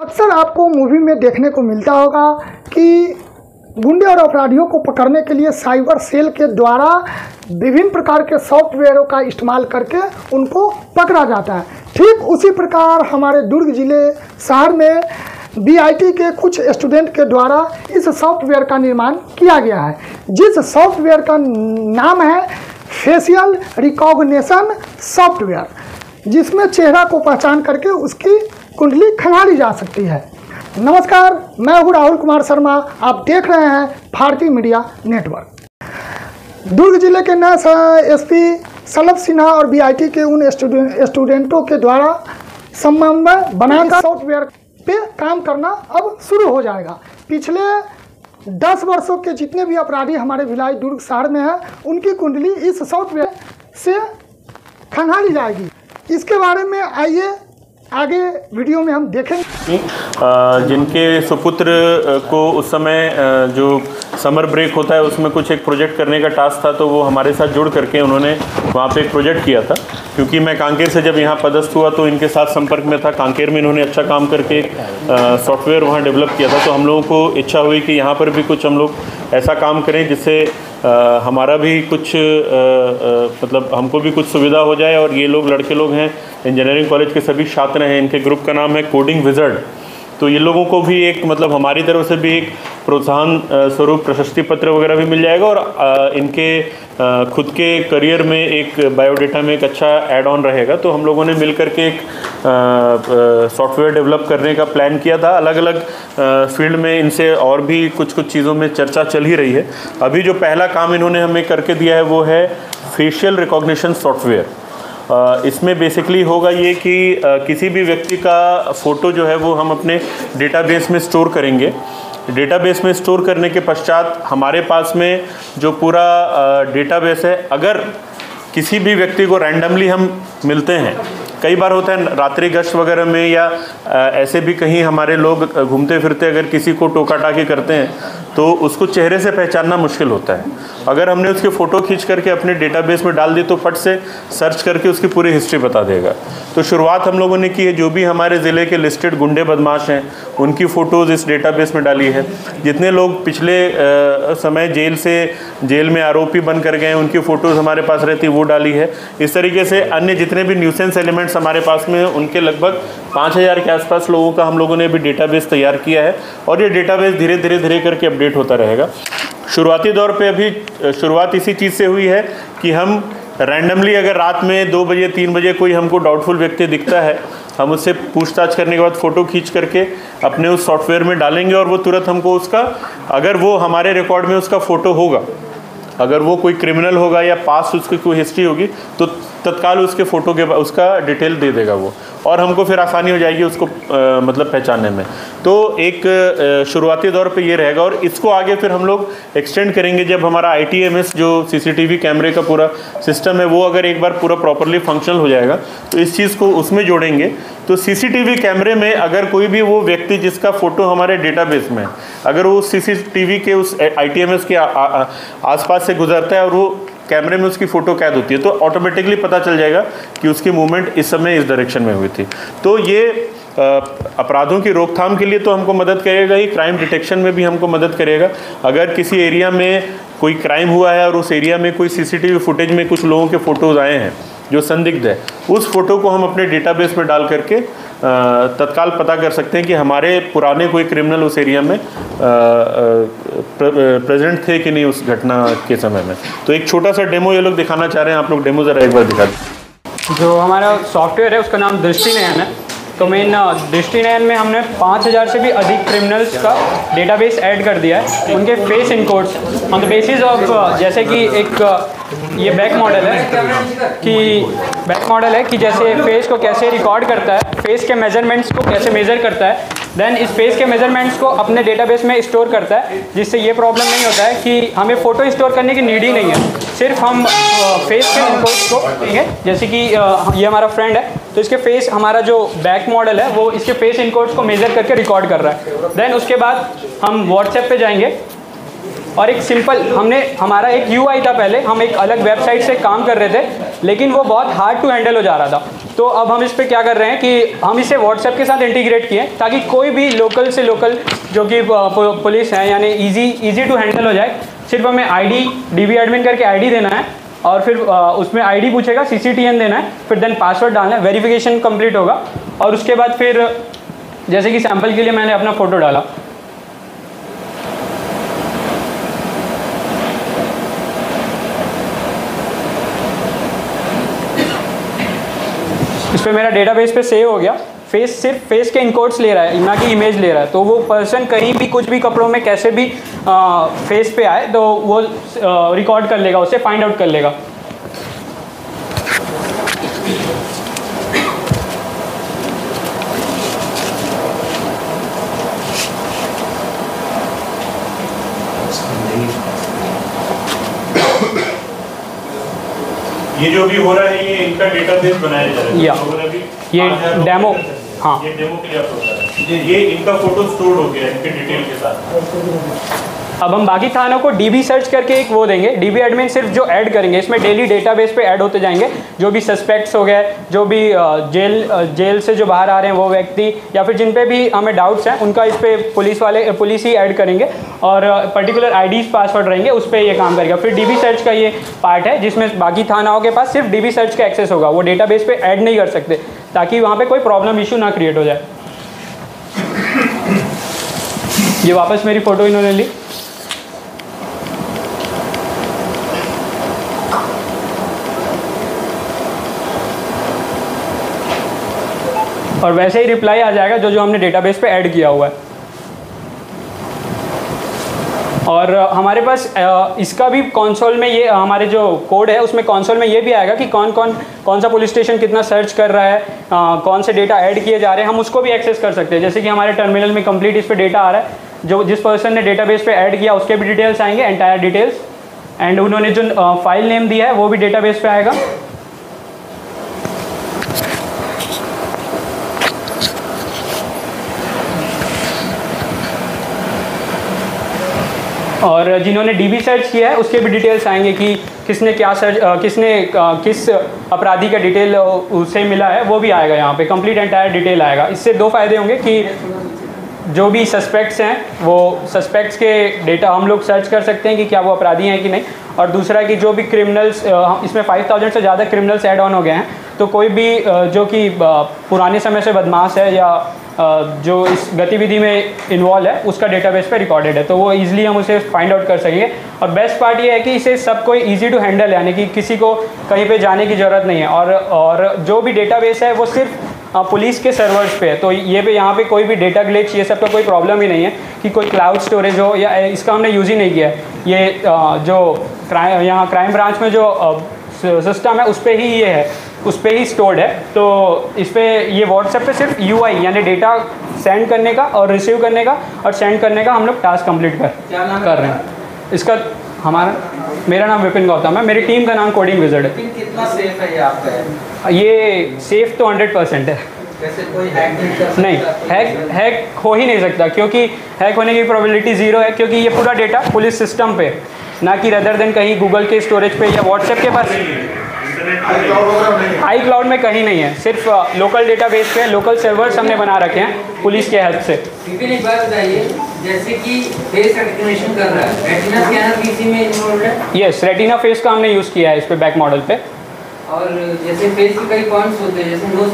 अक्सर आपको मूवी में देखने को मिलता होगा कि गुंडे और अपराधियों को पकड़ने के लिए साइबर सेल के द्वारा विभिन्न प्रकार के सॉफ्टवेयरों का इस्तेमाल करके उनको पकड़ा जाता है। ठीक उसी प्रकार हमारे दुर्ग जिले शहर में BIT के कुछ स्टूडेंट के द्वारा इस सॉफ्टवेयर का निर्माण किया गया है, जिस सॉफ्टवेयर का नाम है फेशियल रिकॉग्निशन सॉफ्टवेयर, जिसमें चेहरा को पहचान करके उसकी कुंडली खंगाली जा सकती है। नमस्कार, मैं हूँ राहुल कुमार शर्मा, आप देख रहे हैं भारतीय मीडिया नेटवर्क। दुर्ग जिले के नए SP सलभ सिन्हा और BIT के उन स्टूडेंटों के द्वारा समन्वय बनाकर सॉफ्टवेयर पे काम करना अब शुरू हो जाएगा। पिछले 10 वर्षों के जितने भी अपराधी हमारे भिलाई दुर्ग शहर में हैं, उनकी कुंडली इस सॉफ्टवेयर से खंगाली जाएगी। इसके बारे में आइए आगे वीडियो में हम देखेंगे। जिनके सुपुत्र को उस समय जो समर ब्रेक होता है उसमें कुछ एक प्रोजेक्ट करने का टास्क था, तो वो हमारे साथ जुड़ करके उन्होंने वहाँ पे एक प्रोजेक्ट किया था। क्योंकि मैं कांकेर से जब यहाँ पदस्थ हुआ तो इनके साथ संपर्क में था। कांकेर में इन्होंने अच्छा काम करके एक सॉफ्टवेयर वहाँ डेवलप किया था, तो हम लोगों को इच्छा हुई कि यहाँ पर भी कुछ हम लोग ऐसा काम करें जिससे हमारा भी कुछ मतलब हमको भी कुछ सुविधा हो जाए। और ये लोग लड़के लोग हैं, इंजीनियरिंग कॉलेज के सभी छात्र हैं, इनके ग्रुप का नाम है कोडिंग विज़र्ड। तो ये लोगों को भी एक मतलब हमारी तरफ से भी एक प्रोत्साहन स्वरूप प्रशस्ति पत्र वगैरह भी मिल जाएगा, और इनके खुद के करियर में एक बायोडेटा में एक अच्छा ऐड ऑन रहेगा। तो हम लोगों ने मिल करके एक सॉफ्टवेयर डेवलप करने का प्लान किया था। अलग अलग फील्ड में इनसे और भी कुछ चीज़ों में चर्चा चल ही रही है। अभी जो पहला काम इन्होंने हमें करके दिया है वो है फेशियल रिकॉग्निशन सॉफ्टवेयर। इसमें बेसिकली होगा ये कि किसी भी व्यक्ति का फ़ोटो जो है वो हम अपने डेटाबेस में स्टोर करेंगे। डेटाबेस में स्टोर करने के पश्चात हमारे पास में जो पूरा डेटाबेस है, अगर किसी भी व्यक्ति को रैंडमली हम मिलते हैं, कई बार होता है रात्रि गश्त वगैरह में या ऐसे भी कहीं हमारे लोग घूमते फिरते अगर किसी को टोका टाकी करते हैं तो उसको चेहरे से पहचानना मुश्किल होता है। अगर हमने उसके फ़ोटो खींच करके अपने डेटाबेस में डाल दी तो फट से सर्च करके उसकी पूरी हिस्ट्री बता देगा। तो शुरुआत हम लोगों ने की है, जो भी हमारे ज़िले के लिस्टेड गुंडे बदमाश हैं उनकी फ़ोटोज़ इस डेटाबेस में डाली है। जितने लोग पिछले समय जेल में आरोपी बन कर गए उनकी फ़ोटोज़ हमारे पास रहती वो डाली है। इस तरीके से अन्य जितने भी न्यूसेंस एलिमेंट्स हमारे पास में उनके लगभग 5000 के आसपास लोगों का हम लोगों ने अभी डेटाबेस तैयार किया है, और ये डेटाबेस धीरे धीरे करके अपडेट होता रहेगा। शुरुआती दौर पे अभी शुरुआत इसी चीज़ से हुई है कि हम रैंडमली अगर रात में 2 बजे 3 बजे कोई हमको डाउटफुल व्यक्ति दिखता है, हम उससे पूछताछ करने के बाद फ़ोटो खींच करके अपने उस सॉफ्टवेयर में डालेंगे, और वो तुरंत हमको उसका, अगर वो हमारे रिकॉर्ड में उसका फ़ोटो होगा, अगर वो कोई क्रिमिनल होगा या पास उसकी कोई हिस्ट्री होगी तो तत्काल उसके फ़ोटो के उसका डिटेल दे देगा वो, और हमको फिर आसानी हो जाएगी उसको मतलब पहचानने में। तो एक शुरुआती दौर पे ये रहेगा, और इसको आगे फिर हम लोग एक्सटेंड करेंगे जब हमारा ITMS जो CCTV कैमरे का पूरा सिस्टम है वो अगर एक बार पूरा प्रॉपरली फंक्शनल हो जाएगा तो इस चीज़ को उसमें जोड़ेंगे। तो CCTV कैमरे में अगर कोई भी वो व्यक्ति जिसका फ़ोटो हमारे डेटाबेस में अगर वो CCTV के उस ITMS के आसपास से गुजरता है और वो कैमरे में उसकी फ़ोटो कैद होती है, तो ऑटोमेटिकली पता चल जाएगा कि उसकी मूवमेंट इस समय इस डायरेक्शन में हुई थी। तो ये अपराधों की रोकथाम के लिए तो हमको मदद करेगा ही, क्राइम डिटेक्शन में भी हमको मदद करेगा। अगर किसी एरिया में कोई क्राइम हुआ है और उस एरिया में कोई CCTV फुटेज में कुछ लोगों के फ़ोटोज़ आए हैं जो संदिग्ध है, उस फ़ोटो को हम अपने डेटाबेस में डाल करके तत्काल पता कर सकते हैं कि हमारे पुराने कोई क्रिमिनल उस एरिया में प्रेजेंट थे कि नहीं उस घटना के समय में। तो एक छोटा सा डेमो ये लोग दिखाना चाह रहे हैं, आप लोग डेमो ज़रा एक बार दिखा दें। जो हमारा सॉफ्टवेयर है उसका नाम दृष्टिनयन है। तो मेन दृष्टिनयन में हमने 5000 से भी अधिक क्रिमिनल्स का डेटाबेस ऐड कर दिया है, उनके face encodes on the basis of, जैसे कि एक ये बैक मॉडल है कि जैसे फेस को कैसे रिकॉर्ड करता है, फेस के मेजरमेंट्स को कैसे मेज़र करता है, देन इस फेस के मेजरमेंट्स को अपने डेटाबेस में स्टोर करता है, जिससे ये प्रॉब्लम नहीं होता है कि हमें फ़ोटो स्टोर करने की नीड ही नहीं है। सिर्फ हम फेस के इनकोड्स को देंगे, जैसे कि ये हमारा फ्रेंड है तो इसके फेस, हमारा जो बैक मॉडल है वो इसके फेस इनकोड्स को मेज़र करके रिकॉर्ड कर रहा है। देन उसके बाद हम व्हाट्सएप पे जाएंगे और एक सिंपल, हमारा एक UI था पहले, हम एक अलग वेबसाइट से काम कर रहे थे लेकिन वो बहुत हार्ड टू हैंडल हो जा रहा था। तो अब हम इस पे क्या कर रहे हैं कि हम इसे व्हाट्सएप के साथ इंटीग्रेट किए ताकि कोई भी लोकल से लोकल जो कि पुलिस है यानी इजी टू हैंडल हो जाए। सिर्फ हमें आईडी डीबी एडमिन करके आईडी देना है और फिर उसमें आईडी पूछेगा, CCTN देना है, फिर देन पासवर्ड डालना है, वेरिफिकेशन कंप्लीट होगा और उसके बाद फिर जैसे कि सैंपल के लिए मैंने अपना फ़ोटो डाला, इस पर मेरा डेटाबेस पे सेव हो गया। सिर्फ फेस के इनकोड्स ले रहा है, ना कि इमेज ले रहा है। तो वो पर्सन कहीं भी कुछ भी कपड़ों में कैसे भी फेस पे आए तो वो रिकॉर्ड कर लेगा, उसे फाइंड आउट कर लेगा। ये जो भी हो रहा है ये इनका डेटाबेस बनाया जा रहा है या ये डेमो, हाँ ये डेमो के लिए आप होता है। ये इनका फोटो स्टोर हो गया इनके डिटेल के साथ। अब हम बाकी थानों को डीबी सर्च करके एक वो देंगे, डीबी एडमिन सिर्फ जो ऐड करेंगे, इसमें डेली डेटाबेस पे ऐड होते जाएंगे जो भी सस्पेक्ट्स हो गए, जो भी जेल से जो बाहर आ रहे हैं वो व्यक्ति, या फिर जिन पे भी हमें डाउट्स हैं उनका इस पर पुलिस ही ऐड करेंगे और पर्टिकुलर आईडीज पासवर्ड रहेंगे, उस पर ये काम करेगा। फिर डीबी सर्च का ये पार्ट है जिसमें बाकी थानाओं के पास सिर्फ डीबी सर्च का एक्सेस होगा, वो डेटाबेस पे ऐड नहीं कर सकते ताकि वहाँ पे कोई प्रॉब्लम इशू ना क्रिएट हो जाए। ये वापस मेरी फ़ोटो इन्होंने ली। और वैसे ही रिप्लाई आ जाएगा जो हमने डेटाबेस पे ऐड किया हुआ है। और हमारे पास इसका भी कंसोल में ये हमारे जो कोड है उसमें कंसोल में ये भी आएगा कि कौन सा पुलिस स्टेशन कितना सर्च कर रहा है, कौन से डेटा ऐड किए जा रहे हैं, हम उसको भी एक्सेस कर सकते हैं। जैसे कि हमारे टर्मिनल में कंप्लीट इस पर डेटा आ रहा है, जो जिस पर्सन ने डेटाबेस पे ऐड किया उसके भी डिटेल्स आएंगे, एंटायर डिटेल्स, एंड उन्होंने जो फाइल नेम दिया है वो भी डेटाबेस पे आएगा। और जिन्होंने डीबी सर्च किया है उसके भी डिटेल्स आएंगे कि किसने क्या सर्च किस अपराधी का डिटेल उसे मिला है, वो भी आएगा यहाँ पे, कंप्लीट एंटायर डिटेल आएगा। इससे दो फायदे होंगे कि जो भी सस्पेक्ट्स हैं वो सस्पेक्ट्स के डेटा हम लोग सर्च कर सकते हैं कि क्या वो अपराधी हैं कि नहीं, और दूसरा कि जो भी क्रिमिनल्स, इसमें 5000 से ज़्यादा क्रिमिनल्स ऐड ऑन हो गए हैं, तो कोई भी जो कि पुराने समय से बदमाश है या जो इस गतिविधि में इन्वॉल्व है उसका डेटाबेस पे रिकॉर्डेड है, तो वो इजीली हम उसे फाइंड आउट कर सकेंगे। और बेस्ट पार्ट ये है कि इसे सब कोई इजी टू हैंडल है, यानी कि किसी को कहीं पे जाने की ज़रूरत नहीं है। और जो भी डेटाबेस है वो सिर्फ पुलिस के सर्वर्स पे है, तो ये पे यहाँ पे कोई भी डेटा ग्लिच ये सब का कोई प्रॉब्लम ही नहीं है कि कोई क्लाउड स्टोरेज हो, या इसका हमने यूज़ ही नहीं किया है। ये जो यहाँ क्राइम ब्रांच में जो सिस्टम है उस पर ही ये है, उस पर ही स्टोर्ड है। तो इस पर ये व्हाट्सएप पे सिर्फ UI यानी डेटा सेंड करने का और रिसीव करने का और सेंड करने का हम लोग टास्क कंप्लीट कर रहे हैं। इसका मेरा नाम विपिन गौतम है, मेरी टीम का नाम कोडिंग विज़र्ड है। कितना सेफ है ये आपका? ये सेफ तो 100% है। वैसे कोई हैक नहीं, हैक हो ही नहीं सकता, क्योंकि हैक होने की प्रोबेबिलिटी 0 है, क्योंकि ये पूरा डेटा पुलिस सिस्टम पे, ना कि रदर देन कहीं गूगल के स्टोरेज पे या व्हाट्सएप के पास, आई क्लाउड में कहीं नहीं है, सिर्फ लोकल डेटाबेस पे लोकल सर्वर्स हमने बना रखे हैं पुलिस के हेल्प से। लेकिन एक बात बताइए, जैसे कि फेस रिकग्निशन कर रहा है, रेटिना स्कैनर भी इसी में इन्वॉल्व है? यस, रेटिना फेस का हमने यूज़ किया है इस पे बैक मॉडल पे। और जैसे फेस के कई पॉइंट्स होते हैं, जैसे नोज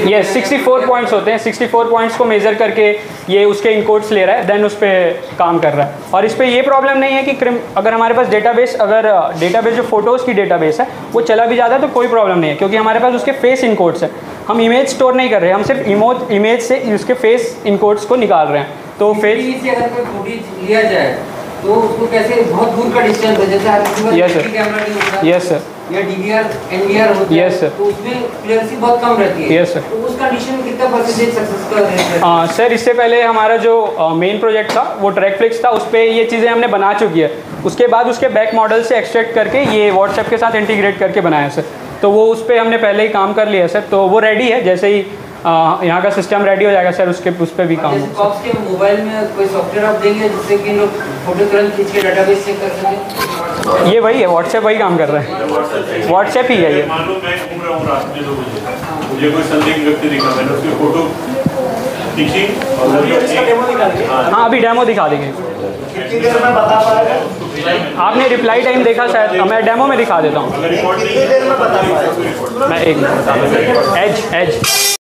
यस 64 पॉइंट्स होते हैं, 64 पॉइंट्स को मेज़र करके ये उसके इनकोड्स ले रहा है, देन उस पर काम कर रहा है। और इस पर ये प्रॉब्लम नहीं है कि अगर हमारे पास डेटाबेस जो फ़ोटोज़ की डेटाबेस है वो चला भी जाता है तो कोई प्रॉब्लम नहीं है, क्योंकि हमारे पास उसके फेस इनकोड्स हैं। हम इमेज स्टोर नहीं कर रहे हैं, हम सिर्फ इमेज से उसके फेस इनकोड्स को निकाल रहे हैं। तो फेस से अगर कोई फुटेज लिया जाए तो उसको कैसे, बहुत दूर का डिस्टेंस है, जैसे यस सर, कैमरा नहीं होता, यस सर, या DVR NVR होता है, यस सर, तो उसमें क्लियरेंसी बहुत कम रहती है। Yes sir. तो उस कंडीशन में कितना परसेंटेज सक्सेस का रेट है? सर इससे पहले हमारा जो मेन प्रोजेक्ट था वो ट्रैकफ्लिक्स था, उस पर ये चीज़ें हमने बना चुकी है। उसके बाद उसके बैक मॉडल से एक्सट्रैक्ट करके ये व्हाट्सएप के साथ इंटीग्रेट करके बनाया सर, तो वो उस पर हमने पहले ही काम कर लिया सर, तो वो रेडी है। जैसे ही यहाँ का सिस्टम रेडी हो जाएगा सर उस पर भी काम जैसे कॉप्स के मोबाइल में कोई सॉफ्टवेयर आप देंगे जिससे कि लोग फोटो तुरंत खींच के डेटाबेस चेक कर सकें? ये वही है, व्हाट्सएप वही काम कर रहा है, व्हाट्सएप ही है ये। मान लो मैं घूम रहा हूँ रात में 2 बजे, मुझे कोई संदिग्ध व्यक्ति दिखा, मैंने उसकी फोटो खींची और हाँ अभी डेमो दिखा देंगे। कितनी देर में बता पाएगा? आपने रिप्लाई टाइम देखा शायद, मैं डेमो में दिखा देता हूँ। कितनी देर में बता पाएगा? मैं एक मिनट बता देता हूँ। एज